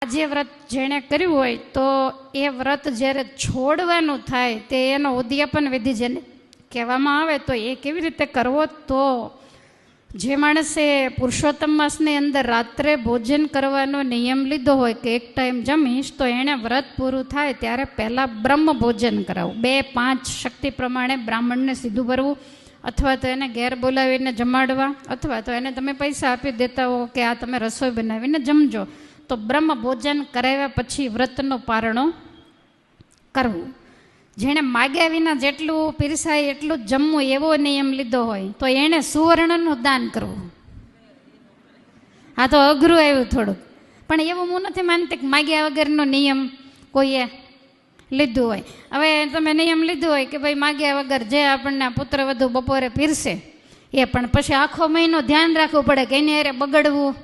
જે વ્રત જેણે કર્યું હોય તો એ વ્રત જ્યારે છોડવાનું થાય તે એનો ઉદ્યાપન વિધિ જેને કહેવામાં આવે તો એ કેવી રીતે કરવો, તો જે માણસે પુરુષોત્તમ માસની અંદર રાત્રે ભોજન કરવાનો નિયમ લીધો હોય કે એક ટાઈમ જમીશ, તો એણે વ્રત પૂરું થાય ત્યારે પહેલાં બ્રહ્મ ભોજન કરાવવું. 2-5 શક્તિ પ્રમાણે બ્રાહ્મણને સીધું ભરવું, અથવા તો એને ઘેર બોલાવીને જમાડવા, અથવા તો એને તમે પૈસા આપી દેતા હો કે આ તમે રસોઈ બનાવીને જમજો. તો બ્રહ્મ ભોજન કરાવ્યા પછી વ્રતનો પારણો કરવું. જેણે માગ્યા વિના જેટલું પીરસાય એટલું જ જમવું એવો નિયમ લીધો હોય તો એણે સુવર્ણનું દાન કરવું. આ તો અઘરું આવ્યું થોડુંક, પણ એવું હું નથી માનતી કે માગ્યા વગરનો નિયમ કોઈએ લીધું હોય. હવે તમે નિયમ લીધું હોય કે ભાઈ માગ્યા વગર જે આપણને પુત્ર વધુ બપોરે પીરસે એ, પણ પછી આખો મહિનો ધ્યાન રાખવું પડે કે એની હારે બગડવું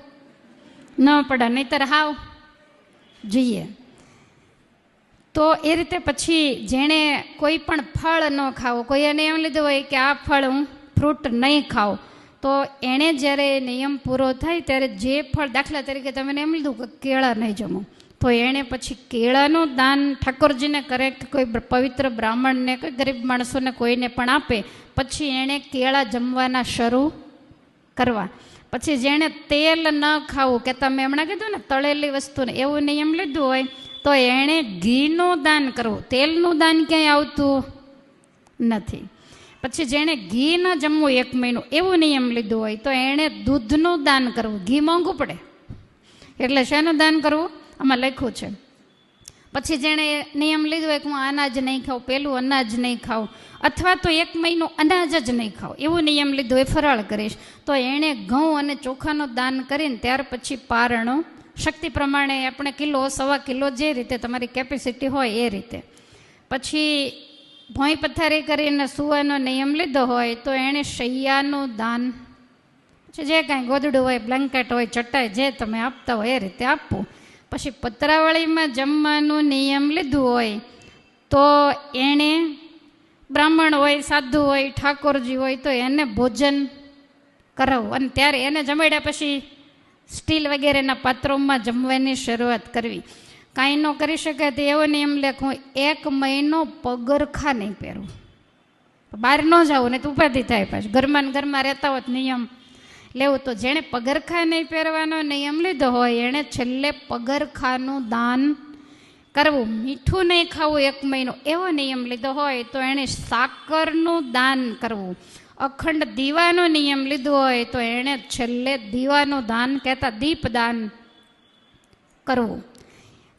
ન પડે, નહીતર હાવ જોઈએ. તો એ રીતે પછી જેણે કોઈ પણ ફળ ન ખાવું, કોઈ એને એમ લીધું હોય કે આ ફળ હું ફ્રૂટ નહીં ખાઉં, તો એણે જ્યારે નિયમ પૂરો થાય ત્યારે જે ફળ, દાખલા તરીકે તમે એમ લીધું કે કેળા નહીં જમો, તો એણે પછી કેળાનું દાન ઠાકોરજીને કરે કે કોઈ પવિત્ર બ્રાહ્મણને, કોઈ ગરીબ માણસોને કોઈને પણ આપે. પછી એણે કેળા જમવાના શરૂ કરવા. પછી જેણે તેલ ન ખાવું, કે તમે હમણાં કીધું ને તળેલી વસ્તુને, એવું નિયમ લીધું હોય તો એણે ઘીનું દાન કરવું. તેલનું દાન ક્યાંય આવતું નથી. પછી જેણે ઘી ન જમવું 1 મહિનો એવું નિયમ લીધું હોય તો એણે દૂધનું દાન કરવું. ઘી મોંઘું પડે એટલે શેનું દાન કરવું આમાં લખ્યું છે. પછી જેણે નિયમ લીધું હોય કે હું અનાજ નહીં ખાઉં, પેલું અનાજ નહીં ખાઉં, અથવા તો 1 મહિનો અનાજ જ નહીં ખાઉં એવું નિયમ લીધું હોય, ફરાળ કરીશ, તો એણે ઘઉં અને ચોખાનું દાન કરીને ત્યાર પછી પારણું શક્તિ પ્રમાણે આપણે કિલો, 1.25 કિલો જે રીતે તમારી કેપેસિટી હોય એ રીતે. પછી ભોંય પથારી કરીને સૂવાનો નિયમ લીધો હોય તો એણે શૈયાનું દાન, પછી જે કાંઈ ગોદડું હોય, બ્લેન્કેટ હોય, ચટાઈ જે તમે આપતા હોય એ રીતે આપવું. પછી પતરાવળીમાં જમવાનું નિયમ લીધું હોય તો એણે બ્રાહ્મણ હોય, સાધુ હોય, ઠાકોરજી હોય તો એને ભોજન કરાવવું, અને ત્યારે એને જમાડ્યા પછી સ્ટીલ વગેરેના પાત્રોમાં જમવાની શરૂઆત કરવી. કાંઈ ન કરી શકે તો એવો નિયમ લે હું 1 મહિનો પગરખા નહીં પહેરવું, બહાર ન જાવું ને તો ઉપાધિ થાય. પાછું ઘરમાં ને ઘરમાં રહેતા હોત નિયમ લેવું. તો જેણે પગરખા નહીં પહેરવાનો નિયમ લીધો હોય એણે છેલ્લે પગરખાનું દાન કરવું. મીઠું નહીં ખાવું 1 મહિનો એવો નિયમ લીધો હોય તો એણે સાકરનું દાન કરવું. અખંડ દીવાનો નિયમ લીધો હોય તો એણે છેલ્લે દીવાનું દાન, કહેતા દીપદાન કરવું.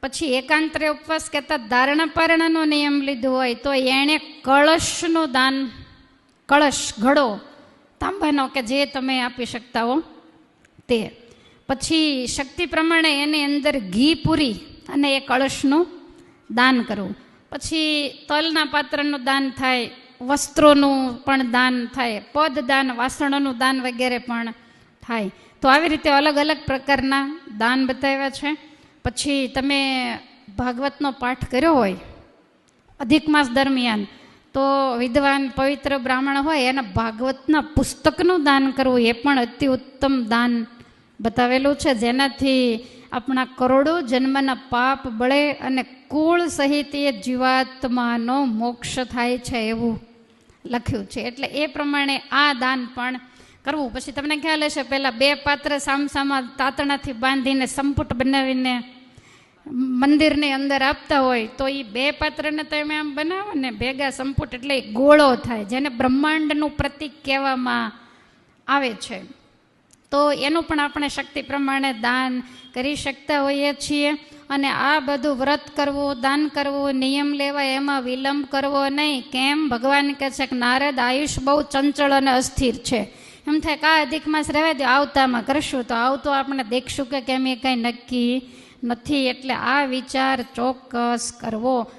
પછી એકાંતરે ઉપવાસ કહેતા ધારણા પારણાનો નિયમ લીધો હોય તો એણે કળશનું દાન, કળશ ઘડો તાંબાનો કે જે તમે આપી શકતા હો તે. પછી શક્તિ પ્રમાણે એની અંદર ઘી પૂરી અને એ કળશનું દાન કરવું. પછી તલના પાત્રનું દાન થાય, વસ્ત્રોનું પણ દાન થાય, પદ દાન, વાસણોનું દાન વગેરે પણ થાય. તો આવી રીતે અલગ અલગ પ્રકારના દાન બતાવ્યા છે. પછી તમે ભાગવતનો પાઠ કર્યો હોય અધિક માસ દરમિયાન તો વિદ્વાન પવિત્ર બ્રાહ્મણ હોય એના ભાગવતના પુસ્તકનું દાન કરવું એ પણ અતિ ઉત્તમ દાન બતાવેલું છે, જેનાથી આપણા કરોડો જન્મના પાપ બળે અને કુળ સહિત એ જીવાત્માનો મોક્ષ થાય છે એવું લખ્યું છે. એટલે એ પ્રમાણે આ દાન પણ કરવું. પછી તમને ખ્યાલ હશે પહેલાં 2 પાત્ર સામસામા તાતણાથી બાંધીને સંપુટ બનાવીને મંદિરની અંદર આપતા હોય તો એ 2 પાત્રને તમે આમ બનાવો ને ભેગા સંપુટ એટલે ગોળો થાય, જેને બ્રહ્માંડનું પ્રતીક કહેવામાં આવે છે. તો એનું પણ આપણે શક્તિ પ્રમાણે દાન કરી શકતા હોઈએ છીએ. અને આ બધું વ્રત કરવું, દાન કરવું, નિયમ લેવા એમાં વિલંબ કરવો નહીં. કેમ? ભગવાન કહે છે કે નારદ આયુષ બહુ ચંચળ અને અસ્થિર છે. એમ થાય કે આ અધિક માસ રહેવા દો, આવતામાં કરશું, તો આવતો આપણે દેખશું કે કેમ એ કંઈ નક્કી નથી. એટલે આ વિચાર ચોક્કસ કરવો.